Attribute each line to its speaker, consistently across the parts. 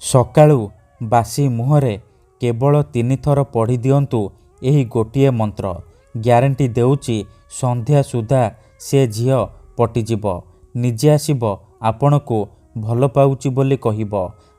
Speaker 1: ସକାଳୁ ବାସି ମୁହଁରେ କେବଳ 3 ଥର ପଢ଼ି ଦିଅନ୍ତୁ ଏହି ଗୋଟିଏ ମନ୍ତ୍ର। ଗ୍ୟାରେଣ୍ଟି ଦେଉଛି ସନ୍ଧ୍ୟା ସୁଦ୍ଧା ସେ ଝିଅ ପଟିଯିବ। ନିଜେ ଆସିବ ଆପଣଙ୍କୁ ଭଲ ପାଉଛି ବୋଲି କହିବ।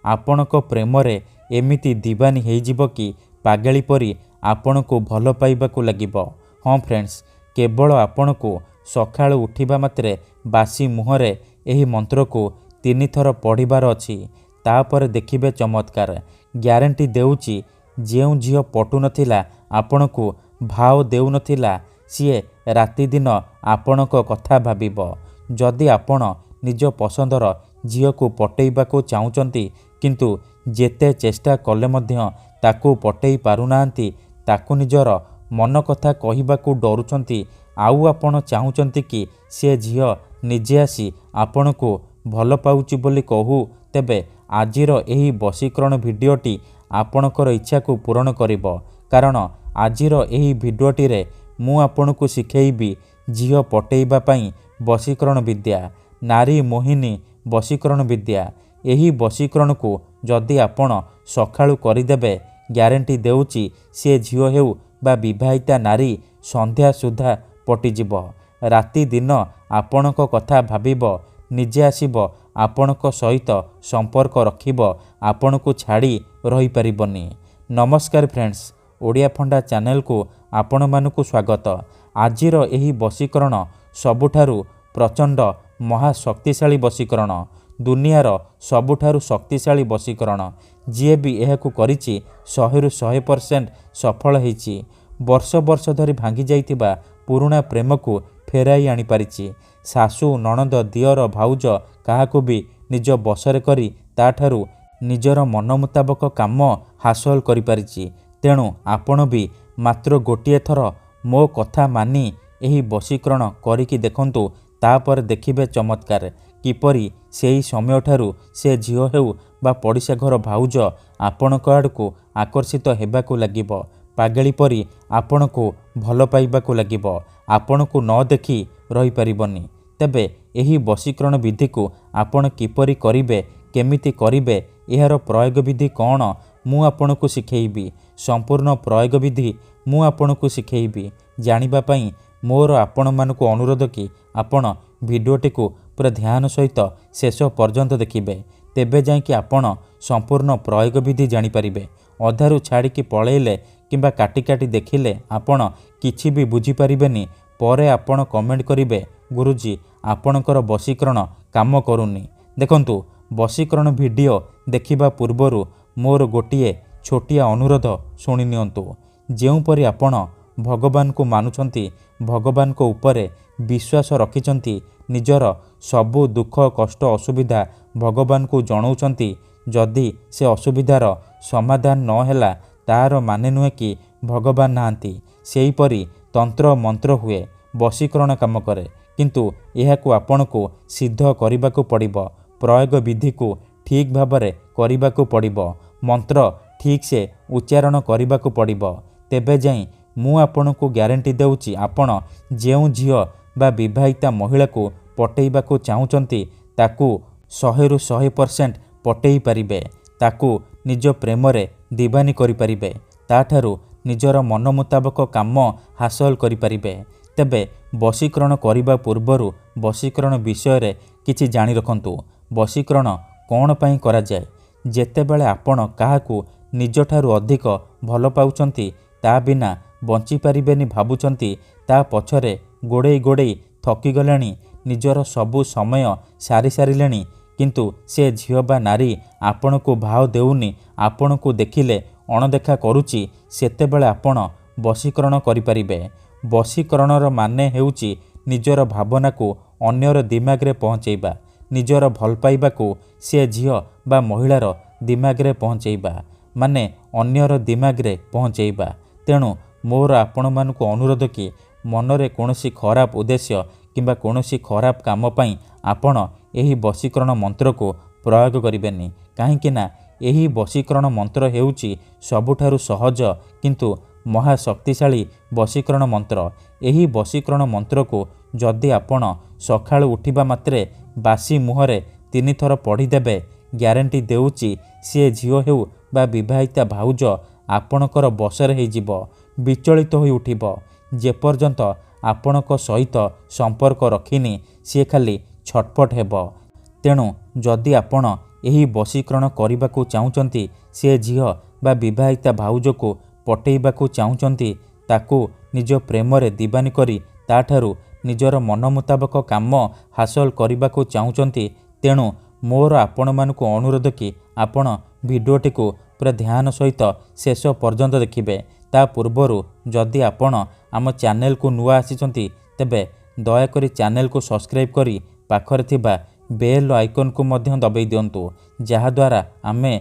Speaker 1: ଆପଣଙ୍କ ପ୍ରେମରେ ଏମିତି ଦିବାନୀ ହେଇଯିବ କି ପାଗଳି ପରି ଆପଣଙ୍କୁ ଭଲ ପାଇବାକୁ ଲାଗିବ। ହଁ ଫ୍ରେଣ୍ଡସ୍, କେବଳ ଆପଣଙ୍କୁ ସକାଳୁ ଉଠିବା ମାତ୍ରେ ବାସି ମୁହଁରେ ଏହି ମନ୍ତ୍ରକୁ 3 ଥର ପଢ଼ିବାର ଅଛି। ତାପରେ ଦେଖିବେ ଚମତ୍କାର। ଗ୍ୟାରେଣ୍ଟି ଦେଉଛି ଯେଉଁ ଝିଅ ପଟୁନଥିଲା, ଆପଣଙ୍କୁ ଭାव ଦେଉନଥିଲା, ସିଏ ରାତିଦିନ ଆପଣଙ୍କ କଥା ଭାବିବ। ଯଦି ଆପଣ ନିଜ ପସନ୍ଦର ଝିଅକୁ ପଟେଇବାକୁ ଚାହୁଁଛନ୍ତି କିନ୍ତୁ ଯେତେ ଚେଷ୍ଟା କଲେ ମଧ୍ୟ ତାକୁ ପଟେଇ ପାରୁନାହାନ୍ତି, ତାକୁ ନିଜର ମନ କଥା କହିବାକୁ ଡରୁଛନ୍ତି, ଆଉ ଆପଣ ଚାହୁଁଛନ୍ତି କି ସେ ଝିଅ ନିଜେ ଆସି ଆପଣଙ୍କୁ ଭଲ ପାଉଛି ବୋଲି କହୁ, ତେବେ ଆଜିର ଏହି ବଶୀକରଣ ଭିଡ଼ିଓଟି ଆପଣଙ୍କର ଇଚ୍ଛାକୁ ପୂରଣ କରିବ। କାରଣ ଆଜିର ଏହି ଭିଡ଼ିଓଟିରେ ମୁଁ ଆପଣଙ୍କୁ ଶିଖେଇବି ଝିଅ ପଟେଇବା ପାଇଁ ବଶୀକରଣ ବିଦ୍ୟା, ନାରୀ ମୋହିନୀ ବଶୀକରଣ ବିଦ୍ୟା। ଏହି ବଶୀକରଣକୁ ଯଦି ଆପଣ ସକାଳୁ କରିଦେବେ, ଗ୍ୟାରେଣ୍ଟି ଦେଉଛି ସେ ଝିଅ ହେଉ ବା ବିବାହିତା ନାରୀ ସନ୍ଧ୍ୟା ସୁଦ୍ଧା ପଟିଯିବ। ରାତି ଦିନ ଆପଣଙ୍କ କଥା ଭାବିବ, ନିଜେ ଆସିବ ଆପଣଙ୍କ ସହିତ ସମ୍ପର୍କ ରଖିବ, ଆପଣଙ୍କୁ ଛାଡ଼ି ରହିପାରିବନି। ନମସ୍କାର ଫ୍ରେଣ୍ଡସ୍, ଓଡ଼ିଆ ଫଣ୍ଡା ଚ୍ୟାନେଲକୁ ଆପଣମାନଙ୍କୁ ସ୍ୱାଗତ। ଆଜିର ଏହି ବଶୀକରଣ ସବୁଠାରୁ ପ୍ରଚଣ୍ଡ ମହାଶକ୍ତିଶାଳୀ ବଶୀକରଣ। ଦୁନିଆର ସବୁଠାରୁ ଶକ୍ତିଶାଳୀ ବଶୀକରଣ। ଯିଏ ବି ଏହାକୁ କରିଛି 100ରୁ 100% ସଫଳ ହେଇଛି। ବର୍ଷ ବର୍ଷ ଧରି ଭାଙ୍ଗି ଯାଇଥିବା ପୁରୁଣା ପ୍ରେମକୁ ଫେରାଇ ଆଣିପାରିଛି। ଶାଶୁ, ନଣନ୍ଦ, ଦିଅର, ଭାଉଜ କାହାକୁ ବି ନିଜ ବଶରେ କରି ତାଠାରୁ ନିଜର ମନ ମୁତାବକ କାମ ହାସଲ କରିପାରିଛି। ତେଣୁ ଆପଣ ବି ମାତ୍ର ଗୋଟିଏ ଥର ମୋ କଥା ମାନି ଏହି ବଶୀକରଣ କରିକି ଦେଖନ୍ତୁ। ତାପରେ ଦେଖିବେ ଚମତ୍କାର କିପରି ସେହି ସମୟଠାରୁ ସେ ଝିଅ ହେଉ ବା ପଡ଼ିଶା ଘର ଭାଉଜ ଆପଣଙ୍କ ଆଡ଼କୁ ଆକର୍ଷିତ ହେବାକୁ ଲାଗିବ। ପାଗଳି ପରି ଆପଣଙ୍କୁ ଭଲ ପାଇବାକୁ ଲାଗିବ। ଆପଣଙ୍କୁ ନ ଦେଖି ରହିପାରିବନି। ତେବେ ଏହି ବଶୀକରଣ ବିଧିକୁ ଆପଣ କିପରି କରିବେ, କେମିତି କରିବେ, ଏହାର ପ୍ରୟୋଗ ବିଧି କ'ଣ, ମୁଁ ଆପଣଙ୍କୁ ଶିଖେଇବି। ସମ୍ପୂର୍ଣ୍ଣ ପ୍ରୟୋଗ ବିଧି ମୁଁ ଆପଣଙ୍କୁ ଶିଖେଇବି। ଜାଣିବା ପାଇଁ ମୋର ଆପଣମାନଙ୍କୁ ଅନୁରୋଧ କି ଆପଣ ଭିଡ଼ିଓଟିକୁ ପୁରା ଧ୍ୟାନ ସହିତ ଶେଷ ପର୍ଯ୍ୟନ୍ତ ଦେଖିବେ। ତେବେ ଯାଇକି ଆପଣ ସମ୍ପୂର୍ଣ୍ଣ ପ୍ରୟୋଗ ବିଧି ଜାଣିପାରିବେ। ଅଧାରୁ ଛାଡ଼ିକି ପଳେଇଲେ କିମ୍ବା କାଟି କାଟି ଦେଖିଲେ ଆପଣ କିଛି ବି ବୁଝିପାରିବେନି। ପରେ ଆପଣ କମେଣ୍ଟ କରିବେ, ଗୁରୁଜୀ ଆପଣଙ୍କର ବଶୀକରଣ କାମ କରୁନି। ଦେଖନ୍ତୁ, ବଶୀକରଣ ଭିଡ଼ିଓ ଦେଖିବା ପୂର୍ବରୁ ମୋର ଗୋଟିଏ ଛୋଟିଆ ଅନୁରୋଧ ଶୁଣି ନିଅନ୍ତୁ। ଯେଉଁପରି ଆପଣ ଭଗବାନଙ୍କୁ ମାନୁଛନ୍ତି, ଭଗବାନଙ୍କ ଉପରେ ବିଶ୍ୱାସ ରଖିଛନ୍ତି, ନିଜର ସବୁ ଦୁଃଖ କଷ୍ଟ ଅସୁବିଧା ଭଗବାନଙ୍କୁ ଜଣାଉଛନ୍ତି, ଯଦି ସେ ଅସୁବିଧାର ସମାଧାନ ନ ହେଲା ତାହାର ମାନେ ନୁହେଁ କି ଭଗବାନ ନାହାନ୍ତି। ସେହିପରି ତନ୍ତ୍ର ମନ୍ତ୍ର ହୁଏ, ବଶୀକରଣ କାମ କରେ, କିନ୍ତୁ ଏହାକୁ ଆପଣଙ୍କୁ ସିଦ୍ଧ କରିବାକୁ ପଡ଼ିବ। ପ୍ରୟୋଗ ବିଧିକୁ ଠିକ୍ ଭାବରେ କରିବାକୁ ପଡ଼ିବ। ମନ୍ତ୍ର ଠିକ୍ସେ ଉଚ୍ଚାରଣ କରିବାକୁ ପଡ଼ିବ। ତେବେ ଯାଇ ମୁଁ ଆପଣଙ୍କୁ ଗ୍ୟାରେଣ୍ଟି ଦେଉଛି ଆପଣ ଯେଉଁ ଝିଅ ବା ବିବାହିତା ମହିଳାକୁ ପଟେଇବାକୁ ଚାହୁଁଛନ୍ତି ତାକୁ 100ରୁ 100% ପଟେଇ ପାରିବେ। ତାକୁ ନିଜ ପ୍ରେମରେ ଦିବାନୀ କରିପାରିବେ। ତାଠାରୁ ନିଜର ମନ ମୁତାବକ କାମ ହାସଲ କରିପାରିବେ। ତେବେ ବଶୀକରଣ କରିବା ପୂର୍ବରୁ ବଶୀକରଣ ବିଷୟରେ କିଛି ଜାଣି ରଖନ୍ତୁ। ବଶୀକରଣ କ'ଣ ପାଇଁ କରାଯାଏ? ଯେତେବେଳେ ଆପଣ କାହାକୁ ନିଜଠାରୁ ଅଧିକ ଭଲ ପାଉଛନ୍ତି, ତା ବିନା ବଞ୍ଚିପାରିବେନି ଭାବୁଛନ୍ତି, ତା ପଛରେ ଗୋଡ଼େଇ ଗୋଡ଼େଇ ଥକିଗଲେଣି, ନିଜର ସବୁ ସମୟ ସାରି ସାରିଲେଣି, କିନ୍ତୁ ସେ ଝିଅ ବା ନାରୀ ଆପଣଙ୍କୁ ଭାव ଦେଉନି, ଆପଣଙ୍କୁ ଦେଖିଲେ ଅଣଦେଖା କରୁଛି, ସେତେବେଳେ ଆପଣ ବଶୀକରଣ କରିପାରିବେ। ବଶୀକରଣର ମାନେ ହେଉଛି ନିଜର ଭାବନାକୁ ଅନ୍ୟର ଦିମାଗରେ ପହଞ୍ଚେଇବା, ନିଜର ଭଲ ପାଇବାକୁ ସେ ଝିଅ ବା ମହିଳାର ଦିମାଗରେ ପହଞ୍ଚେଇବା, ମାନେ ଅନ୍ୟର ଦିମାଗରେ ପହଞ୍ଚେଇବା। ତେଣୁ ମୋର ଆପଣମାନଙ୍କୁ ଅନୁରୋଧ କି ମନରେ କୌଣସି ଖରାପ ଉଦ୍ଦେଶ୍ୟ କିମ୍ବା କୌଣସି ଖରାପ କାମ ପାଇଁ ଆପଣ ଏହି ବଶୀକରଣ ମନ୍ତ୍ରକୁ ପ୍ରୟୋଗ କରିବେନି। କାହିଁକି ନା ଏହି ବଶୀକରଣ ମନ୍ତ୍ର ହେଉଛି ସବୁଠାରୁ ସହଜ କିନ୍ତୁ ମହାଶକ୍ତିଶାଳୀ ବଶୀକରଣ ମନ୍ତ୍ର। ଏହି ବଶୀକରଣ ମନ୍ତ୍ରକୁ ଯଦି ଆପଣ ସକାଳୁ ଉଠିବା ମାତ୍ରେ ବାସି ମୁହଁରେ 3 ଥର ପଢ଼ିଦେବେ, ଗ୍ୟାରେଣ୍ଟି ଦେଉଛି ସିଏ ଝିଅ ହେଉ ବା ବିବାହିତା ଭାଉଜ ଆପଣଙ୍କର ବଶରେ ହୋଇଯିବ, ବିଚଳିତ ହୋଇ ଉଠିବ। ଯେପର୍ଯ୍ୟନ୍ତ ଆପଣଙ୍କ ସହିତ ସମ୍ପର୍କ ରଖିନି ସିଏ ଖାଲି ଛଟପଟ ହେବ। ତେଣୁ ଯଦି ଆପଣ ଏହି ବଶୀକରଣ କରିବାକୁ ଚାହୁଁଛନ୍ତି, ସେ ଝିଅ ବା ବିବାହିତା ଭାଉଜକୁ ପଟେଇବାକୁ ଚାହୁଁଛନ୍ତି, ତାକୁ ନିଜ ପ୍ରେମରେ ଦିବାନୀ କରି ତାଠାରୁ ନିଜର ମନ ମୁତାବକ କାମ ହାସଲ କରିବାକୁ ଚାହୁଁଛନ୍ତି, ତେଣୁ ମୋର ଆପଣମାନଙ୍କୁ ଅନୁରୋଧ କି ଆପଣ ଭିଡ଼ିଓଟିକୁ ପୁରା ଧ୍ୟାନ ସହିତ ଶେଷ ପର୍ଯ୍ୟନ୍ତ ଦେଖିବେ। ତା ପୂର୍ବରୁ ଯଦି ଆପଣ ଆମ ଚ୍ୟାନେଲକୁ ନୂଆ ଆସିଛନ୍ତି, ତେବେ ଦୟାକରି ଚ୍ୟାନେଲକୁ ସବସ୍କ୍ରାଇବ୍ କରି ପାଖରେ ଥିବା ବେଲ୍ ଆଇକନ୍କୁ ମଧ୍ୟ ଦବାଇ ଦିଅନ୍ତୁ, ଯାହାଦ୍ୱାରା ଆମେ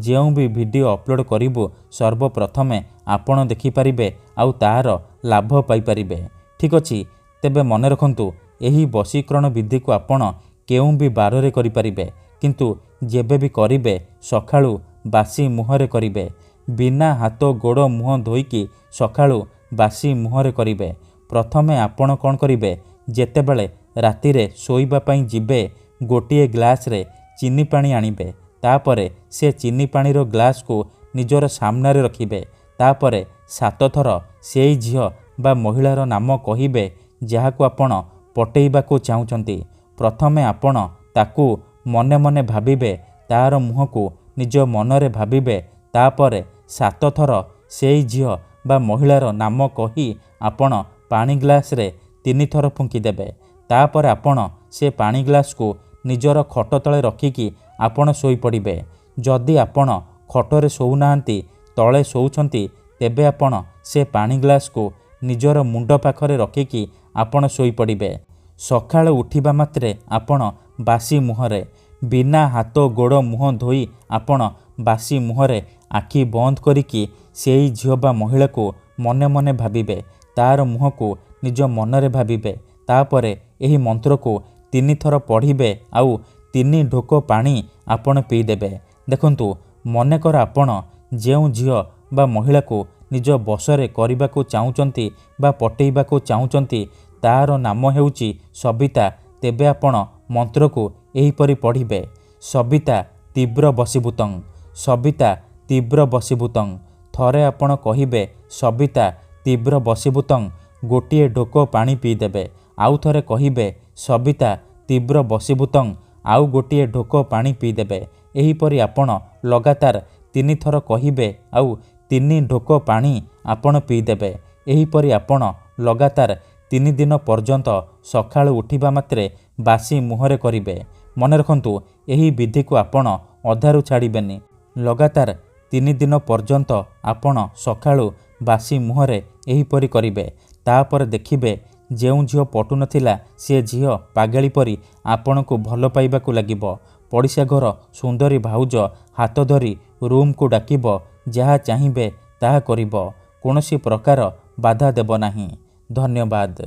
Speaker 1: ଯେଉଁ ବି ଭିଡ଼ିଓ ଅପଲୋଡ଼ କରିବୁ ସର୍ବପ୍ରଥମେ ଆପଣ ଦେଖିପାରିବେ ଆଉ ତାହାର ଲାଭ ପାଇପାରିବେ। ଠିକ୍ ଅଛି, ତେବେ ମନେ ରଖନ୍ତୁ ଏହି ବଶୀକରଣ ବିଧିକୁ ଆପଣ କେଉଁ ବି ବାରରେ କରିପାରିବେ, କିନ୍ତୁ ଯେବେ ବି କରିବେ ସକାଳୁ ବାସି ମୁହଁରେ କରିବେ। ବିନା ହାତ ଗୋଡ଼ ମୁହଁ ଧୋଇକି ସକାଳୁ ବାସି ମୁହଁରେ କରିବେ। ପ୍ରଥମେ ଆପଣ କ'ଣ କରିବେ, ଯେତେବେଳେ ରାତିରେ ଶୋଇବା ପାଇଁ ଯିବେ ଗୋଟିଏ ଗ୍ଲାସରେ ଚିନି ପାଣି ଆଣିବେ। ତାପରେ ସେ ଚିନି ପାଣିର ଗ୍ଲାସକୁ ନିଜର ସାମ୍ନାରେ ରଖିବେ। ତାପରେ 7 ଥର ସେଇ ଝିଅ ବା ମହିଳାର ନାମ କହିବେ ଯାହାକୁ ଆପଣ ପଟେଇବାକୁ ଚାହୁଁଛନ୍ତି। ପ୍ରଥମେ ଆପଣ ତାକୁ ମନେ ମନେ ଭାବିବେ, ତାର ମୁହଁକୁ ନିଜ ମନରେ ଭାବିବେ। ତାପରେ 7 ଥର ସେଇ ଝିଅ ବା ମହିଳାର ନାମ କହି ଆପଣ ପାଣି ଗ୍ଲାସରେ 3 ଥର ଫୁଙ୍କିଦେବେ। ତାପରେ ଆପଣ ସେ ପାଣି ଗ୍ଲାସକୁ ନିଜର ଖଟ ତଳେ ରଖିକି ଆପଣ ଶୋଇପଡ଼ିବେ। ଯଦି ଆପଣ ଖଟରେ ଶୋଉନାହାନ୍ତି, ତଳେ ଶୋଉଛନ୍ତି, ତେବେ ଆପଣ ସେ ପାଣି ଗ୍ଲାସକୁ ନିଜର ମୁଣ୍ଡ ପାଖରେ ରଖିକି ଆପଣ ଶୋଇପଡ଼ିବେ। ସକାଳୁ ଉଠିବା ମାତ୍ରେ ଆପଣ ବାସି ମୁହଁରେ, ବିନା ହାତ ଗୋଡ଼ ମୁହଁ ଧୋଇ ଆପଣ ବାସି ମୁହଁରେ ଆଖି ବନ୍ଦ କରିକି ସେଇ ଝିଅ ବା ମହିଳାକୁ ମନେ ମନେ ଭାବିବେ, ତାର ମୁହଁକୁ ନିଜ ମନରେ ଭାବିବେ। ତାପରେ ଏହି ମନ୍ତ୍ରକୁ 3 ଥର ପଢ଼ିବେ ଆଉ 3 ଢୋକ ପାଣି ଆପଣ ପିଇଦେବେ। ଦେଖନ୍ତୁ, ମନେକର ଆପଣ ଯେଉଁ ଝିଅ ବା ମହିଳାକୁ ନିଜ ବଶରେ କରିବାକୁ ଚାହୁଁଛନ୍ତି ବା ପଟେଇବାକୁ ଚାହୁଁଛନ୍ତି, ତାର ନାମ ହେଉଛି ସବିତା। ତେବେ ଆପଣ ମନ୍ତ୍ରକୁ ଏହିପରି ପଢ଼ିବେ, ସବିତା ତୀବ୍ର ବଶୀଭୂତଂ, ସବିତା ତୀବ୍ର ବଶୀଭୂତଂ। ଥରେ ଆପଣ କହିବେ ସବିତା ତୀବ୍ର ବଶୀଭୂତଂ, ଗୋଟିଏ ଢୋକ ପାଣି ପିଇଦେବେ। ଆଉ ଥରେ କହିବେ ସବିତା ତୀବ୍ର ବଶୀଭୂତଂ, ଆଉ ଗୋଟିଏ ଢୋକ ପାଣି ପିଇଦେବେ। ଏହିପରି ଆପଣ ଲଗାତାର 3 ଥର କହିବେ ଆଉ 3 ଢୋକ ପାଣି ଆପଣ ପିଇଦେବେ। ଏହିପରି ଆପଣ ଲଗାତାର 3 ଦିନ ପର୍ଯ୍ୟନ୍ତ ସକାଳୁ ଉଠିବା ମାତ୍ରେ ବାସି ମୁହଁରେ କରିବେ। ମନେ ରଖନ୍ତୁ, ଏହି ବିଧିକୁ ଆପଣ ଅଧାରୁ ଛାଡ଼ିବେନି। ଲଗାତାର 3 ଦିନ ପର୍ଯ୍ୟନ୍ତ ଆପଣ ସକାଳୁ ବାସି ମୁହଁରେ ଏହିପରି କରିବେ। ତାପରେ ଦେଖିବେ ଯେଉଁ ଝିଅ ପଟୁନଥିଲା ସେ ଝିଅ ପାଗଳି ପରି ଆପଣଙ୍କୁ ଭଲ ପାଇବାକୁ ଲାଗିବ। ପଡ଼ିଶା ଘର ସୁନ୍ଦରୀ ଭାଉଜ ହାତ ଧରି ରୁମ୍କୁ ଡାକିବ, ଯାହା ଚାହିଁବେ ତାହା କରିବ, କୌଣସି ପ୍ରକାର ବାଧା ଦେବ ନାହିଁ। ଧନ୍ୟବାଦ।